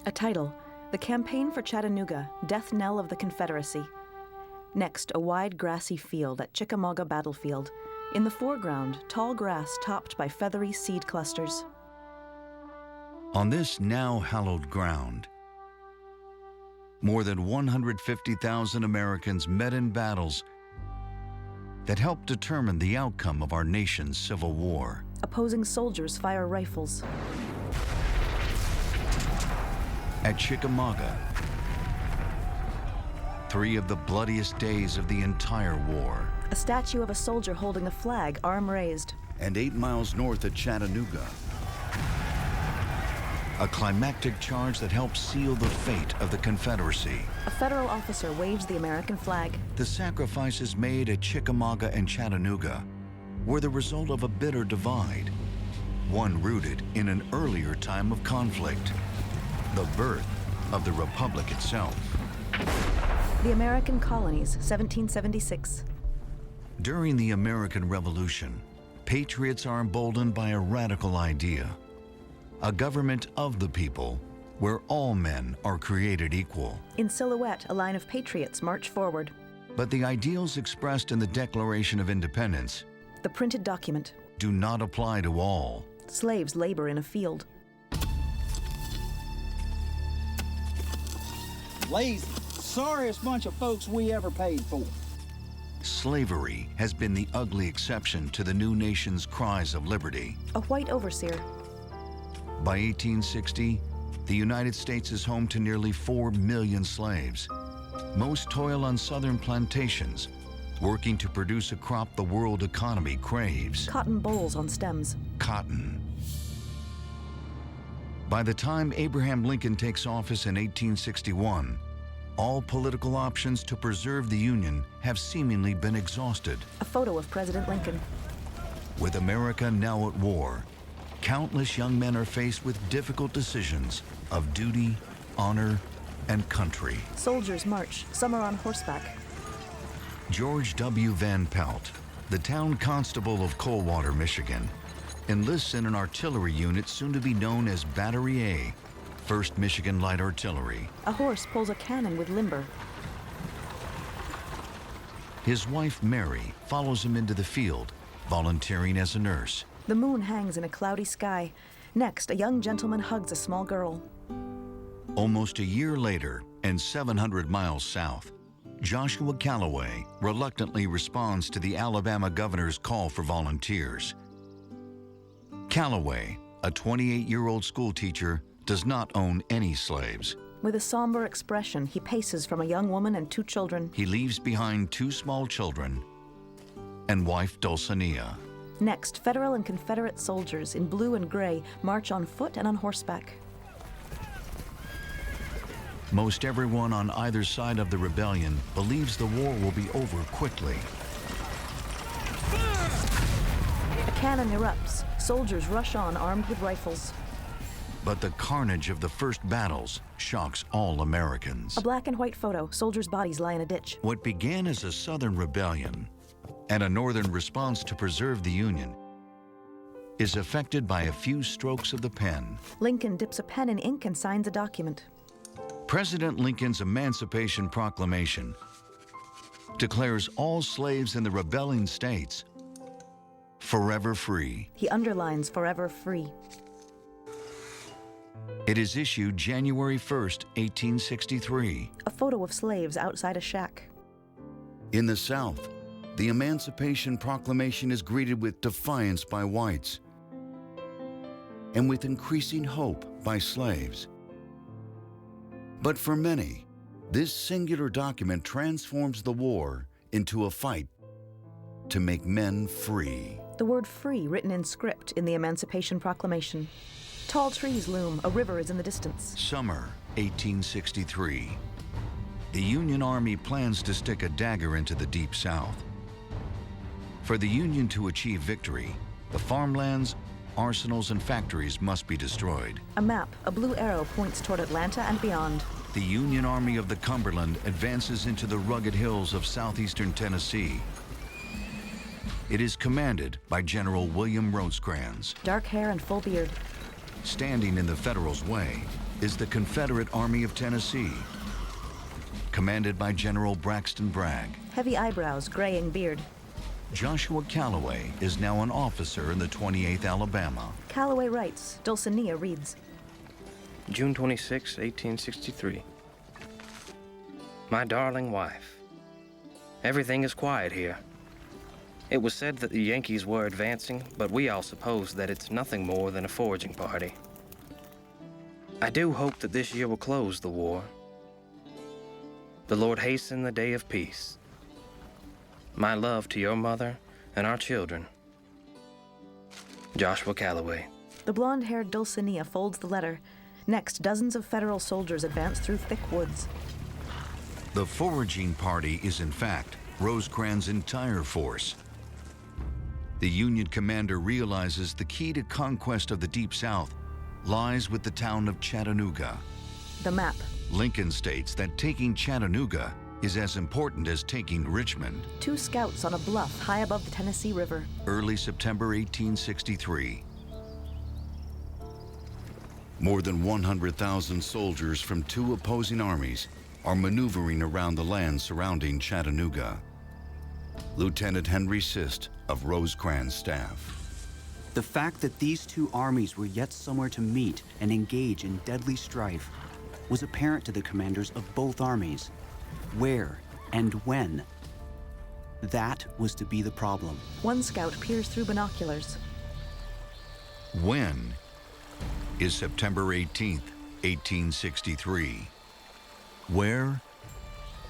A title, The Campaign for Chattanooga, Death Knell of the Confederacy. Next, a wide grassy field at Chickamauga Battlefield. In the foreground, tall grass topped by feathery seed clusters. On this now hallowed ground, more than 150,000 Americans met in battles that helped determine the outcome of our nation's Civil War. Opposing soldiers fire rifles. At Chickamauga, 3 of the bloodiest days of the entire war. A statue of a soldier holding a flag, arm raised. And 8 miles north at Chattanooga, a climactic charge that helped seal the fate of the Confederacy. A federal officer waves the American flag. The sacrifices made at Chickamauga and Chattanooga were the result of a bitter divide, one rooted in an earlier time of conflict, the birth of the Republic itself. The American Colonies, 1776. During the American Revolution, patriots are emboldened by a radical idea: a government of the people where all men are created equal. In silhouette, a line of patriots march forward. But the ideals expressed in the Declaration of Independence, the printed document, do not apply to all. Slaves labor in a field. Lazy, sorriest bunch of folks we ever paid for. Slavery has been the ugly exception to the new nation's cries of liberty. A white overseer. By 1860, the United States is home to nearly 4 million slaves. Most toil on southern plantations, working to produce a crop the world economy craves. Cotton bolls on stems. Cotton. By the time Abraham Lincoln takes office in 1861, all political options to preserve the Union have seemingly been exhausted. A photo of President Lincoln. With America now at war, countless young men are faced with difficult decisions of duty, honor, and country. Soldiers march, some are on horseback. George W. Van Pelt, the town constable of Coldwater, Michigan, enlists in an artillery unit soon to be known as Battery A, 1st Michigan Light Artillery. A horse pulls a cannon with limber. His wife, Mary, follows him into the field, volunteering as a nurse. The moon hangs in a cloudy sky. Next, a young gentleman hugs a small girl. Almost a year later, and 700 miles south, Joshua Calloway reluctantly responds to the Alabama governor's call for volunteers. Calloway, a 28-year-old schoolteacher, does not own any slaves. With a somber expression, he paces from a young woman and 2 children. He leaves behind 2 small children and wife Dulcinea. Next, Federal and Confederate soldiers in blue and gray march on foot and on horseback. Most everyone on either side of the rebellion believes the war will be over quickly. A cannon erupts. Soldiers rush on armed with rifles. But the carnage of the first battles shocks all Americans. A black and white photo. Soldiers' bodies lie in a ditch. What began as a Southern rebellion and a Northern response to preserve the Union is affected by a few strokes of the pen. Lincoln dips a pen in ink and signs a document. President Lincoln's Emancipation Proclamation declares all slaves in the rebelling states forever free. He underlines forever free. It is issued January 1st, 1863. A photo of slaves outside a shack. In the South, the Emancipation Proclamation is greeted with defiance by whites and with increasing hope by slaves. But for many, this singular document transforms the war into a fight to make men free. The word free written in script in the Emancipation Proclamation. Tall trees loom, a river is in the distance. Summer 1863. The Union Army plans to stick a dagger into the Deep South. For the Union to achieve victory, the farmlands, arsenals, and factories must be destroyed. A map, a blue arrow points toward Atlanta and beyond. The Union Army of the Cumberland advances into the rugged hills of southeastern Tennessee. It is commanded by General William Rosecrans. Dark hair and full beard. Standing in the Federals' way is the Confederate Army of Tennessee, commanded by General Braxton Bragg. Heavy eyebrows, graying beard. Joshua Calloway is now an officer in the 28th Alabama. Calloway writes, Dulcinea reads. June 26, 1863. My darling wife, everything is quiet here. It was said that the Yankees were advancing, but we all suppose that it's nothing more than a foraging party. I do hope that this year will close the war. The Lord hasten the day of peace. My love to your mother and our children. Joshua Calloway. The blonde-haired Dulcinea folds the letter. Next, dozens of Federal soldiers advance through thick woods. The foraging party is, in fact, Rosecrans' entire force. The Union commander realizes the key to conquest of the Deep South lies with the town of Chattanooga. The map. Lincoln states that taking Chattanooga is as important as taking Richmond. 2 scouts on a bluff high above the Tennessee River. Early September 1863. More than 100,000 soldiers from 2 opposing armies are maneuvering around the land surrounding Chattanooga. Lieutenant Henry Sist of Rosecrans' staff. The fact that these 2 armies were yet somewhere to meet and engage in deadly strife was apparent to the commanders of both armies. Where and when? That was to be the problem. One scout peers through binoculars. When is September 18th, 1863. Where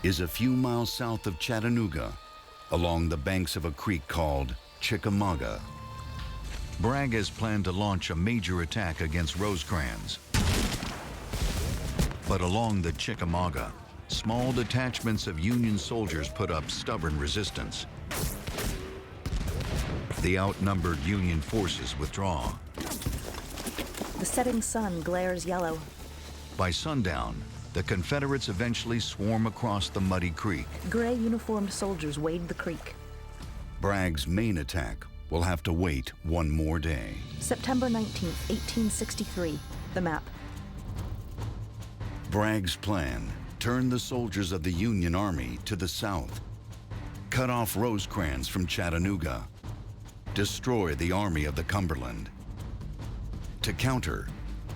is a few miles south of Chattanooga, along the banks of a creek called Chickamauga. Bragg has planned to launch a major attack against Rosecrans. But along the Chickamauga, small detachments of Union soldiers put up stubborn resistance. The outnumbered Union forces withdraw. The setting sun glares yellow. By sundown, the Confederates eventually swarm across the muddy creek. Gray uniformed soldiers wade the creek. Bragg's main attack will have to wait one more day. September 19th, 1863. The map. Bragg's plan turned the soldiers of the Union Army to the south, cut off Rosecrans from Chattanooga, destroy the Army of the Cumberland. To counter,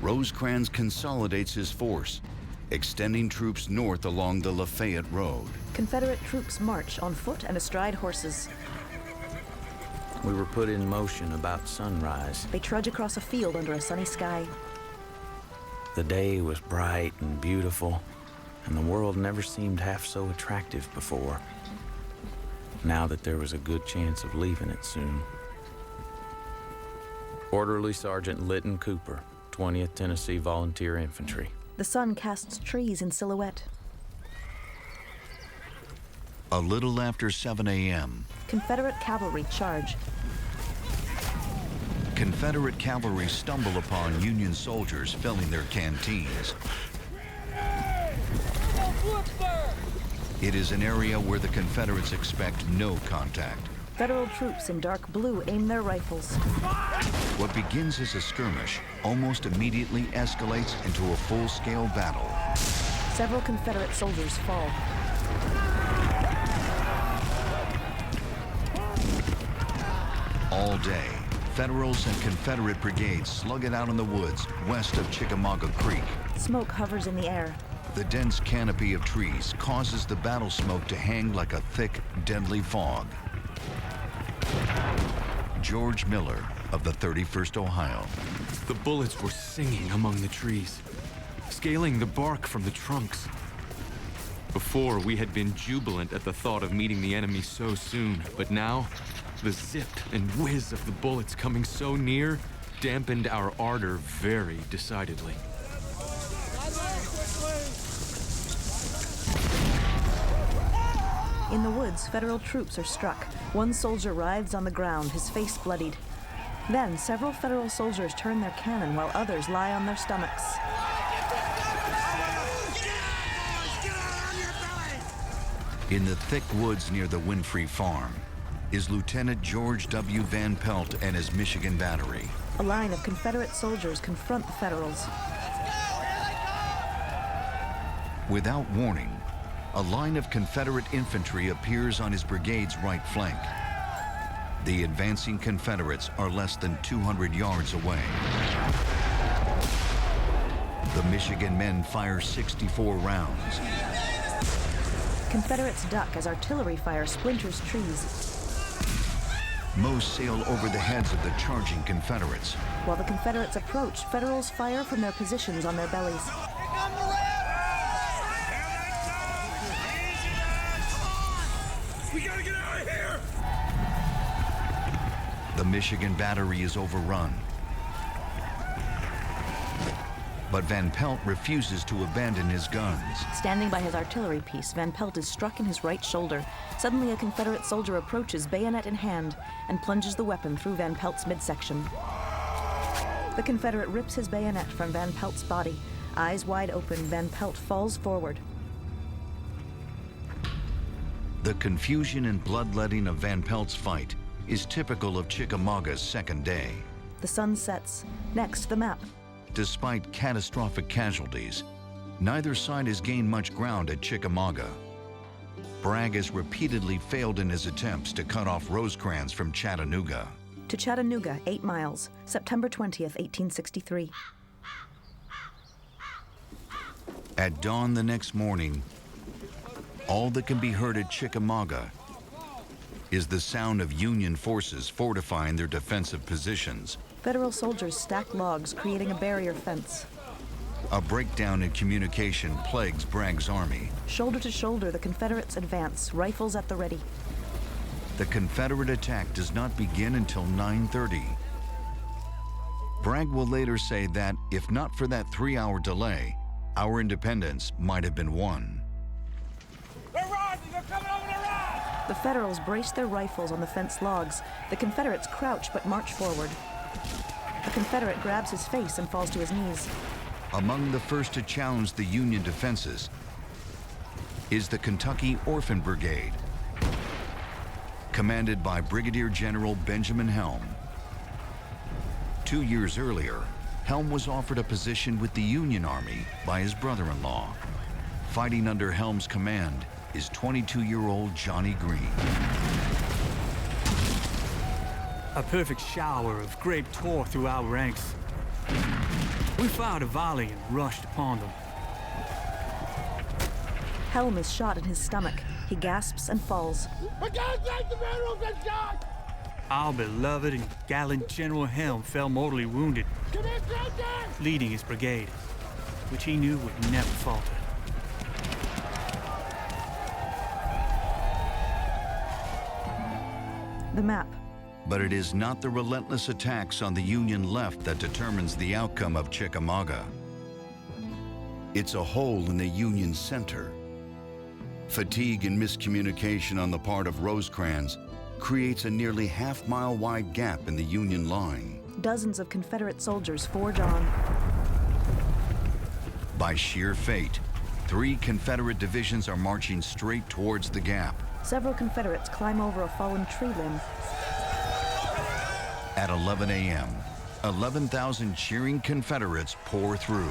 Rosecrans consolidates his force, extending troops north along the Lafayette Road. Confederate troops march on foot and astride horses. We were put in motion about sunrise. They trudge across a field under a sunny sky. The day was bright and beautiful, and the world never seemed half so attractive before, now that there was a good chance of leaving it soon. Orderly Sergeant Lytton Cooper, 20th Tennessee Volunteer Infantry. The sun casts trees in silhouette. A little after 7 a.m., Confederate cavalry charge. Confederate cavalry stumble upon Union soldiers filling their canteens. It is an area where the Confederates expect no contact. Federal troops in dark blue aim their rifles. What begins as a skirmish almost immediately escalates into a full-scale battle. Several Confederate soldiers fall. All day, Federals and Confederate brigades slug it out in the woods west of Chickamauga Creek. Smoke hovers in the air. The dense canopy of trees causes the battle smoke to hang like a thick, deadly fog. George Miller of the 31st Ohio. The bullets were singing among the trees, scaling the bark from the trunks. Before, we had been jubilant at the thought of meeting the enemy so soon, but now, the zip and whiz of the bullets coming so near dampened our ardor very decidedly. In the woods, Federal troops are struck. One soldier writhes on the ground, his face bloodied. Then, several Federal soldiers turn their cannon while others lie on their stomachs. In the thick woods near the Winfrey farm, is Lieutenant George W. Van Pelt and his Michigan Battery. A line of Confederate soldiers confront the Federals. Without warning, a line of Confederate infantry appears on his brigade's right flank. The advancing Confederates are less than 200 yards away. The Michigan men fire 64 rounds. Confederates duck as artillery fire splinters trees. Most sail over the heads of the charging Confederates. While the Confederates approach, Federals fire from their positions on their bellies. We gotta get out of here! The Michigan Battery is overrun. But Van Pelt refuses to abandon his guns. Standing by his artillery piece, Van Pelt is struck in his right shoulder. Suddenly, a Confederate soldier approaches, bayonet in hand, and plunges the weapon through Van Pelt's midsection. The Confederate rips his bayonet from Van Pelt's body. Eyes wide open, Van Pelt falls forward. The confusion and bloodletting of Van Pelt's fight is typical of Chickamauga's second day. The sun sets. Next, the map. Despite catastrophic casualties, neither side has gained much ground at Chickamauga. Bragg has repeatedly failed in his attempts to cut off Rosecrans from Chattanooga. To Chattanooga, 8 miles, September 20th, 1863. At dawn the next morning, all that can be heard at Chickamauga is the sound of Union forces fortifying their defensive positions. Federal soldiers stack logs, creating a barrier fence. A breakdown in communication plagues Bragg's army. Shoulder to shoulder, the Confederates advance, rifles at the ready. The Confederate attack does not begin until 9:30. Bragg will later say that, if not for that 3-hour delay, our independence might have been won. They're rising! They're coming over the rise! The Federals brace their rifles on the fence logs. The Confederates crouch but march forward. A Confederate grabs his face and falls to his knees. Among the first to challenge the Union defenses is the Kentucky Orphan Brigade, commanded by Brigadier General Benjamin Helm. 2 years earlier, Helm was offered a position with the Union Army by his brother-in-law. Fighting under Helm's command is 22-year-old Johnny Green. A perfect shower of grape tore through our ranks. We fired a volley and rushed upon them. Helm is shot in his stomach. He gasps and falls. We gotta take the railroad and shot! Our beloved and gallant General Helm fell mortally wounded, Come in, Stranger! leading his brigade, which he knew would never falter. The map. But it is not the relentless attacks on the Union left that determines the outcome of Chickamauga. It's a hole in the Union center. Fatigue and miscommunication on the part of Rosecrans creates a nearly half-mile wide gap in the Union line. Dozens of Confederate soldiers forge on. By sheer fate, 3 Confederate divisions are marching straight towards the gap. Several Confederates climb over a fallen tree limb. At 11 a.m., 11,000 cheering Confederates pour through.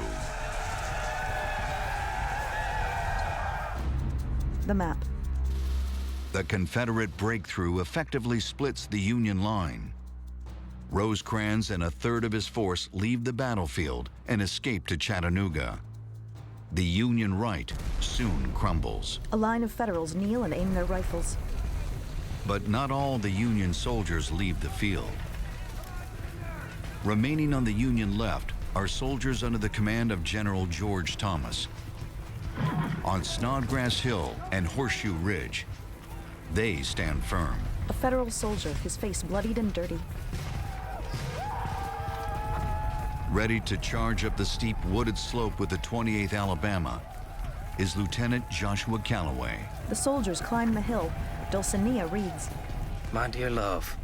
The map. The Confederate breakthrough effectively splits the Union line. Rosecrans and a third of his force leave the battlefield and escape to Chattanooga. The Union right soon crumbles. A line of Federals kneel and aim their rifles. But not all the Union soldiers leave the field. Remaining on the Union left are soldiers under the command of General George Thomas. On Snodgrass Hill and Horseshoe Ridge, they stand firm. A Federal soldier, his face bloodied and dirty. Ready to charge up the steep wooded slope with the 28th Alabama is Lieutenant Joshua Calloway. The soldiers climb the hill. Dulcinea reads. My dear love,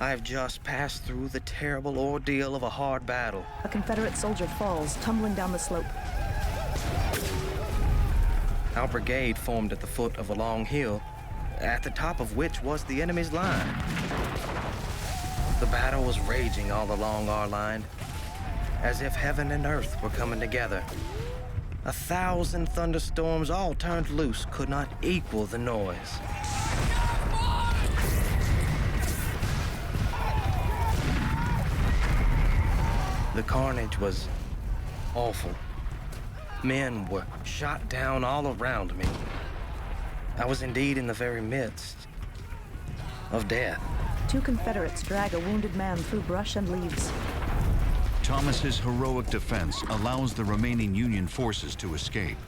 I have just passed through the terrible ordeal of a hard battle. A Confederate soldier falls, tumbling down the slope. Our brigade formed at the foot of a long hill at the top of which was the enemy's line. The battle was raging all along our line, as if heaven and earth were coming together. 1,000 thunderstorms all turned loose could not equal the noise. The carnage was awful. Men were shot down all around me. I was indeed in the very midst of death. 2 Confederates drag a wounded man through brush and leaves. Thomas's heroic defense allows the remaining Union forces to escape.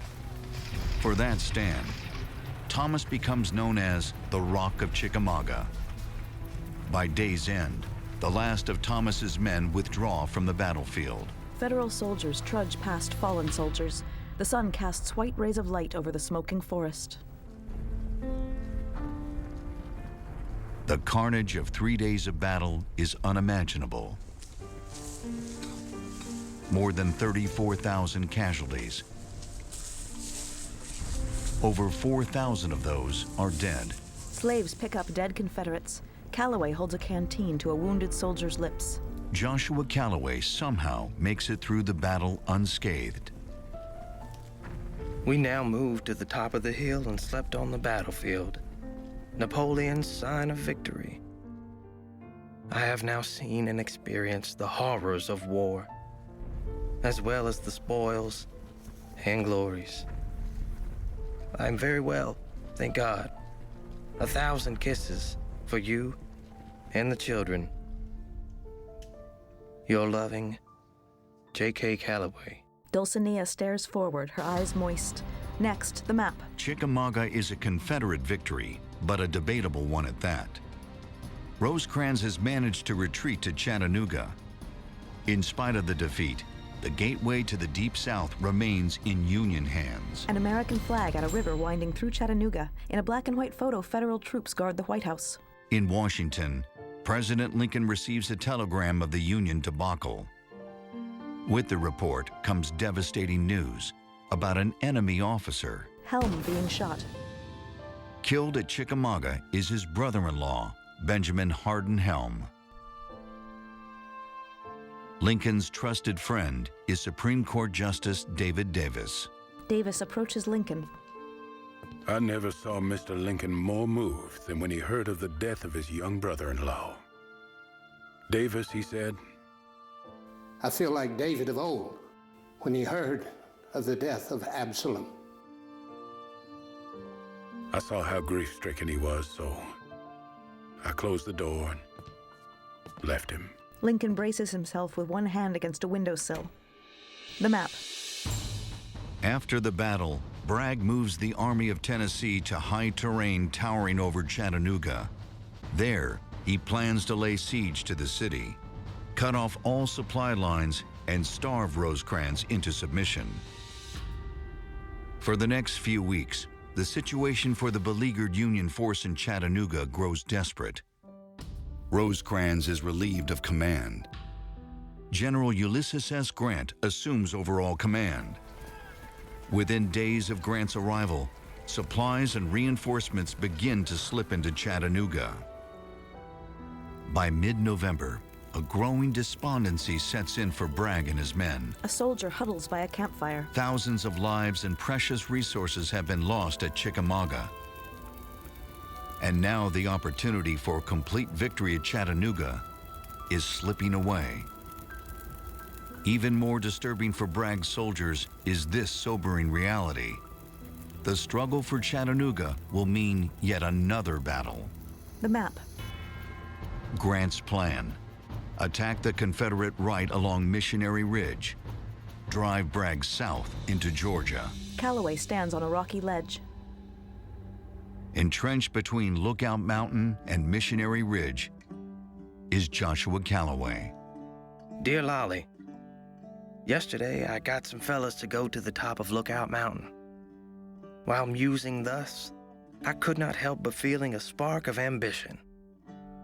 For that stand, Thomas becomes known as the Rock of Chickamauga. By day's end, the last of Thomas's men withdraw from the battlefield. Federal soldiers trudge past fallen soldiers. The sun casts white rays of light over the smoking forest. The carnage of 3 days of battle is unimaginable. More than 34,000 casualties. Over 4,000 of those are dead. Slaves pick up dead Confederates. Calloway holds a canteen to a wounded soldier's lips. Joshua Calloway somehow makes it through the battle unscathed. We now moved to the top of the hill and slept on the battlefield, Napoleon's sign of victory. I have now seen and experienced the horrors of war, as well as the spoils and glories. I am very well, thank God. 1,000 kisses for you and the children. Your loving, J.K. Calloway. Dulcinea stares forward, her eyes moist. Next, the map. Chickamauga is a Confederate victory, but a debatable one at that. Rosecrans has managed to retreat to Chattanooga. In spite of the defeat, the gateway to the Deep South remains in Union hands. An American flag at a river winding through Chattanooga. In a black and white photo, federal troops guard the White House. In Washington, President Lincoln receives a telegram of the Union debacle. With the report comes devastating news about an enemy officer. Helm being shot. Killed at Chickamauga is his brother-in-law, Benjamin Hardin Helm. Lincoln's trusted friend is Supreme Court Justice David Davis. Davis approaches Lincoln. I never saw Mr. Lincoln more moved than when he heard of the death of his young brother-in-law. Davis, he said, I feel like David of old when he heard of the death of Absalom. I saw how grief-stricken he was, so I closed the door and left him. Lincoln braces himself with one hand against a windowsill. The map. After the battle, Bragg moves the Army of Tennessee to high terrain towering over Chattanooga. There, he plans to lay siege to the city, cut off all supply lines, and starve Rosecrans into submission. For the next few weeks, the situation for the beleaguered Union force in Chattanooga grows desperate. Rosecrans is relieved of command. General Ulysses S. Grant assumes overall command. Within days of Grant's arrival, supplies and reinforcements begin to slip into Chattanooga. By mid-November, a growing despondency sets in for Bragg and his men. A soldier huddles by a campfire. Thousands of lives and precious resources have been lost at Chickamauga. And now the opportunity for complete victory at Chattanooga is slipping away. Even more disturbing for Bragg's soldiers is this sobering reality. The struggle for Chattanooga will mean yet another battle. The map. Grant's plan: attack the Confederate right along Missionary Ridge, drive Bragg south into Georgia. Calloway stands on a rocky ledge. Entrenched between Lookout Mountain and Missionary Ridge is Joshua Calloway. Dear Lolly, yesterday I got some fellas to go to the top of Lookout Mountain. While musing thus, I could not help but feeling a spark of ambition,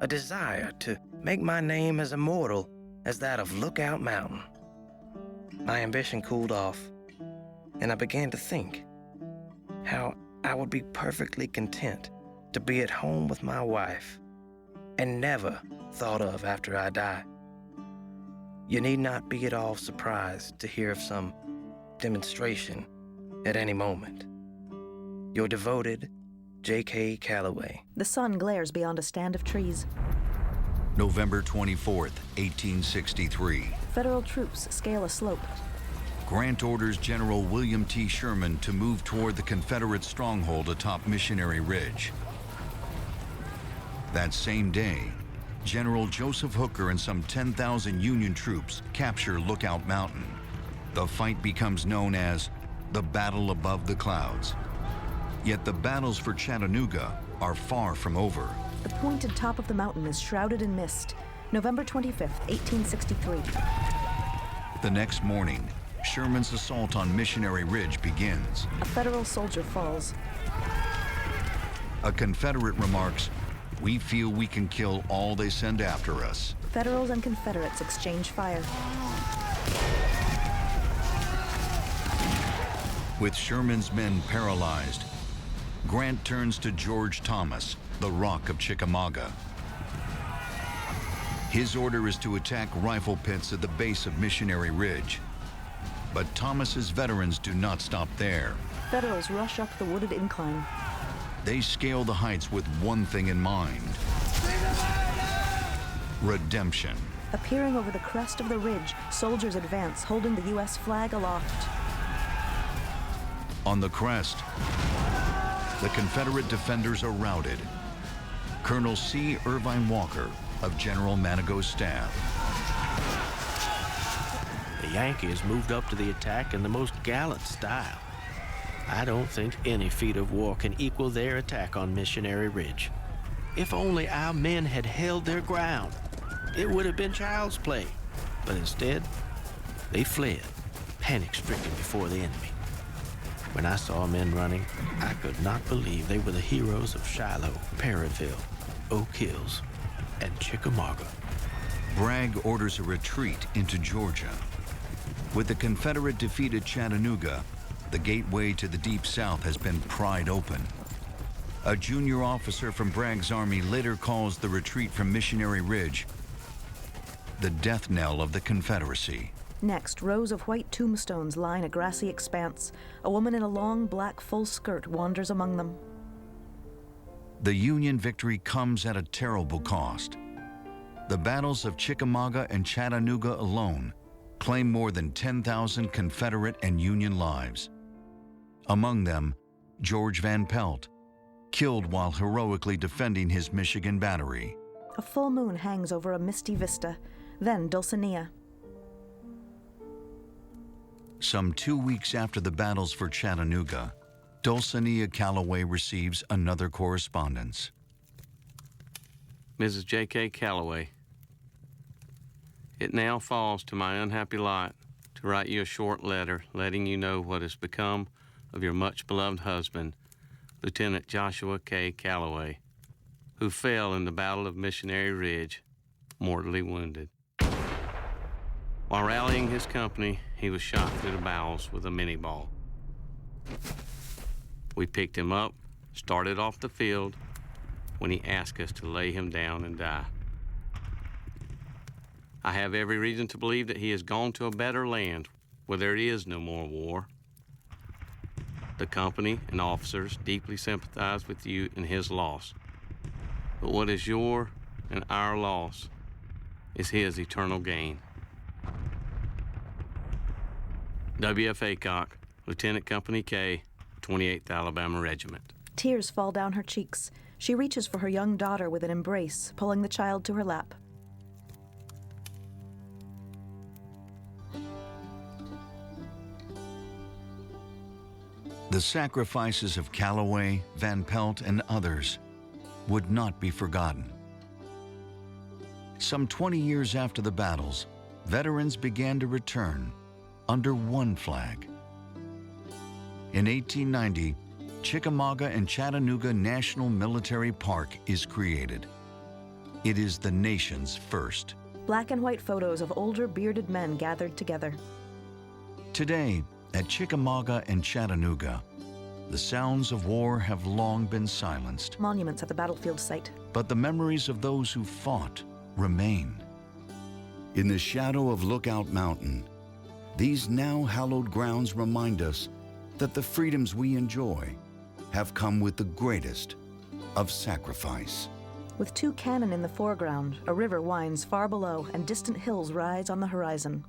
a desire to make my name as immortal as that of Lookout Mountain. My ambition cooled off, and I began to think how I would be perfectly content to be at home with my wife and never thought of after I die. You need not be at all surprised to hear of some demonstration at any moment. Your devoted J.K. Calloway. The sun glares beyond a stand of trees. November 24th, 1863. Federal troops scale a slope. Grant orders General William T. Sherman to move toward the Confederate stronghold atop Missionary Ridge. That same day, General Joseph Hooker and some 10,000 Union troops capture Lookout Mountain. The fight becomes known as the Battle Above the Clouds. Yet the battles for Chattanooga are far from over. The pointed top of the mountain is shrouded in mist. November 25th, 1863. The next morning, Sherman's assault on Missionary Ridge begins. A Federal soldier falls. A Confederate remarks, "We feel we can kill all they send after us." Federals and Confederates exchange fire. With Sherman's men paralyzed, Grant turns to George Thomas, the Rock of Chickamauga. His order is to attack rifle pits at the base of Missionary Ridge. But Thomas's veterans do not stop there. Federals rush up the wooded incline. They scale the heights with one thing in mind: redemption. Appearing over the crest of the ridge, soldiers advance, holding the U.S. flag aloft. On the crest, the Confederate defenders are routed. Colonel C. Irvine Walker of General Manigault's staff. The Yankees moved up to the attack in the most gallant style. I don't think any feat of war can equal their attack on Missionary Ridge. If only our men had held their ground, it would have been child's play. But instead, they fled, panic-stricken before the enemy. When I saw men running, I could not believe they were the heroes of Shiloh, Perryville, Oak Hills, and Chickamauga. Bragg orders a retreat into Georgia. With the Confederate defeat at Chattanooga, the gateway to the Deep South has been pried open. A junior officer from Bragg's army later calls the retreat from Missionary Ridge the death knell of the Confederacy. Next, rows of white tombstones line a grassy expanse. A woman in a long black full skirt wanders among them. The Union victory comes at a terrible cost. The battles of Chickamauga and Chattanooga alone claim more than 10,000 Confederate and Union lives. Among them, George Van Pelt, killed while heroically defending his Michigan battery. A full moon hangs over a misty vista, then Dulcinea. Some 2 weeks after the battles for Chattanooga, Dulcinea Calloway receives another correspondence. Mrs. J.K. Calloway, it now falls to my unhappy lot to write you a short letter letting you know what has become of your much-beloved husband, Lieutenant Joshua K. Calloway, who fell in the Battle of Missionary Ridge, mortally wounded. While rallying his company, he was shot through the bowels with a minie-ball. We picked him up, started off the field, when he asked us to lay him down and die. I have every reason to believe that he has gone to a better land where there is no more war. The company and officers deeply sympathize with you in his loss. But what is your and our loss is his eternal gain. W.F. Aycock, Lieutenant Company K, 28th Alabama Regiment. Tears fall down her cheeks. She reaches for her young daughter with an embrace, pulling the child to her lap. The sacrifices of Calloway, Van Pelt, and others would not be forgotten. Some 20 years after the battles, veterans began to return under one flag. In 1890, Chickamauga and Chattanooga National Military Park is created. It is the nation's first. Black and white photos of older bearded men gathered together. Today, at Chickamauga and Chattanooga, The sounds of war have long been silenced, Monuments at the battlefield site. but the memories of those who fought remain. In the shadow of Lookout Mountain, these now hallowed grounds remind us that the freedoms we enjoy have come with the greatest of sacrifice. With two cannon in the foreground, a river winds far below and distant hills rise on the horizon.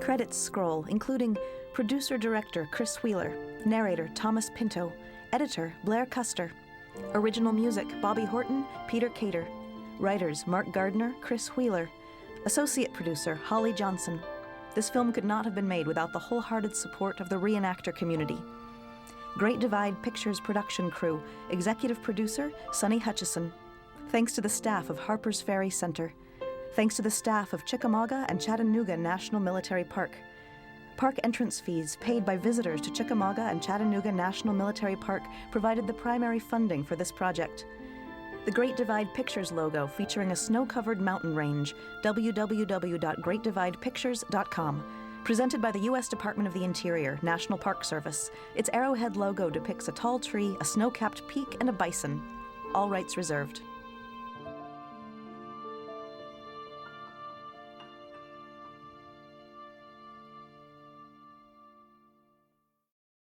Credits scroll, including producer-director Chris Wheeler, narrator Thomas Pinto, editor Blair Custer, original music Bobby Horton, Peter Cater, writers Mark Gardner, Chris Wheeler, associate producer Holly Johnson. This film could not have been made without the wholehearted support of the reenactor community. Great Divide Pictures production crew, executive producer Sonny Hutchison. Thanks to the staff of Harper's Ferry Center. Thanks to the staff of Chickamauga and Chattanooga National Military Park. Park entrance fees paid by visitors to Chickamauga and Chattanooga National Military Park provided the primary funding for this project. The Great Divide Pictures logo featuring a snow-covered mountain range, www.greatdividepictures.com. Presented by the U.S. Department of the Interior, National Park Service. Its arrowhead logo depicts a tall tree, a snow-capped peak, and a bison. All rights reserved.